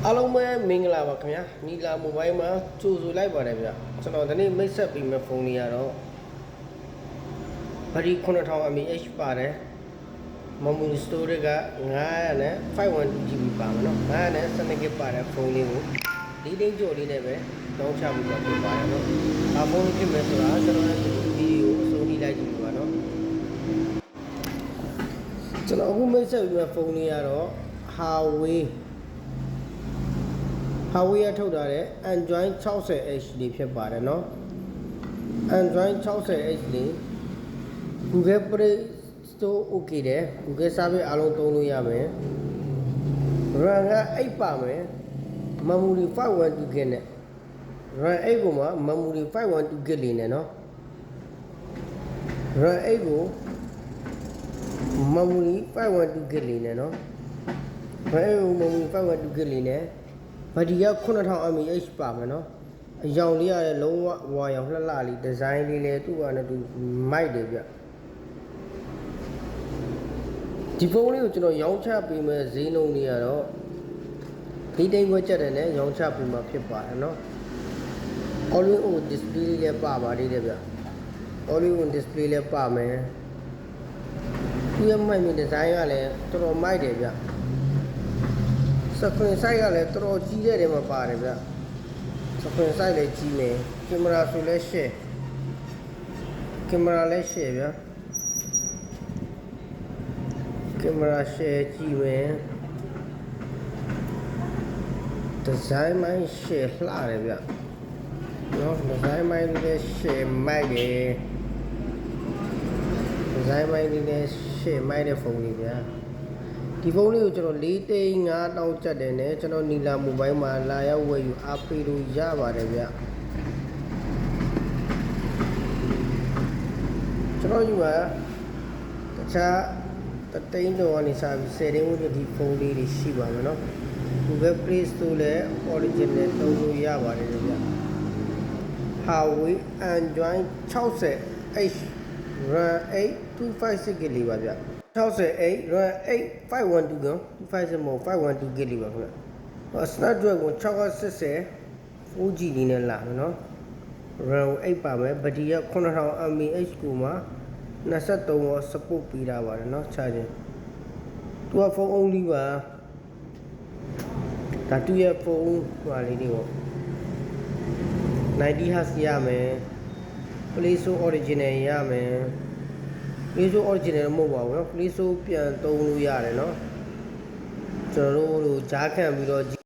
အားလုံးပဲမင်္ဂလာပါခင်ဗျာနီလာမိုဘိုင်းမှာကြိုဆိုလိုက်ပါတယ်ဗျကျွန်တော်ဒီနေ့မိတ်ဆက်ပေးမယ့်ဖုန်းလေးကတော့ဘရီ9000 mAh ပါတယ် memory storage က900နဲ့ 512GB ပါမယ်နော်900နဲ့ 12GB ပါတဲ့ဖုန်းလေးကိုဒီတိတ်ကြော်လေးနဲ့ပဲတောင်းချမှုတော့ဖြစ်ပါတယ်နော်ဘာဖုန်းဖြစ်မယ်ဆိုတာကျွန်တော်ဒီဗီဒီယိုအဆုံးထိလိုက်ကြည့်ပါနော်ကျွန်တော်အခုမိတ်ဆက်ပေးမယ့်ဖုန်းလေးကတော့ Huawei ရထုတ်ထားတဲ့ Android 60H လေးဖြစ်ပါတယ်เนาะ Android 60H လေး Google Play Store OK တဲ့ Google Service အားလုံးသုံးလို့ရမယ် RAM က8ပါမယ် Memory 512GB နဲ့ RAM 8ကိုမှ Memory 512GB လေးနဲ့เนาะ RAM 8ကို Memory 512GB လေးနဲ့เนาะ RAM 8ကို Memory 512GB လေးနဲ့ဘတ်တရီက9000 mAh ပါမယ်နော်အရောင်လေးရတယ်လုံးဝဝါရောင်လှလှလေးဒီဇိုင်းလေးလည်းသူ့ဟာနဲ့သူမိုက်တယ်ဗျဒီဖုန်းလေးကိုကျွန်တော်ရောင်းချပေးမယ်ဈေးနှုန်းလေးကတော့ဒီတိမ်ခွက်ချက်တယ်နဲ့ရောင်းချပေးမှာဖြစ်ပါတယ်နော် All-in-one display လေးလည်းပါပါသေးတယ်ဗျ All-in-one display လည်းပါမယ်ဒီမိုက်မီဒီဇိုင်းကလည်းတော်တော်မိုက်တယ်ဗျscreen size ကလည်းတော်တော်ကြီးတဲ့နေရာမှာပါတယ်ဗျ screen size လည်းကြီးမယ်ကင်မရာဆိုလည်းရှယ်ကင်မရာလည်းရှယ်ဗျကင်မရာရှယ်ကြီးမယ်ဒီဇိုင်းမိုင်းရှယ်လှတယ်ဗျနော်ဒီဇိုင်းမိုင်းလည်းရှယ်မိုက်တယ်ဒီဇိုင်းမိုင်းလည်းရှယ်မိုက်တဲ့ဖုန်းလေးဗျာဒီဖုန်းလေးကိုကျွန်တော်4,500ကျပ်တယ်နဲ့ကျွန်တော်နီလာမိုဘိုင်းမှာလာရောက်ဝယ်ယူအားပေးလို့ရပါတယ်ဗျကျွန်တော်ယူမှာတခြားတိန်းတော်ကနေစပြီး10တိန်းဝန်းကျင်ဒီဖုန်းလေးတွေရှိပါမယ်နော် Google Play Store လည်း original သုံးလို့ရပါတယ်ဗျ Huawei Android 60H RAM 8 256GB လေးပါဗျ60 RAM 8 512GB 512GB လေးပါခင်ဗျ။ Snapdragon 680 4G လေးနဲ့လာမယ်နော်။ RAM 8ပါမယ်။ဘက်ထရီက9000 mAh ကိုမှ23ဝ support ပေးတာပါတယ်နော် charging ။သူကဖုန်း only ပါ။ဒါသူရဲ့ဖုန်းဟွာလေးတွေပေါ့။90Hz ရမယ်။ Play Store original ရမယ်။ Play Store original မဟုတ်ပါဘူးเนาะ Play Store ပြန်သုံးလို့ရတယ်เนาะကျွန်တော်တို့ကြားခံပြီးတော့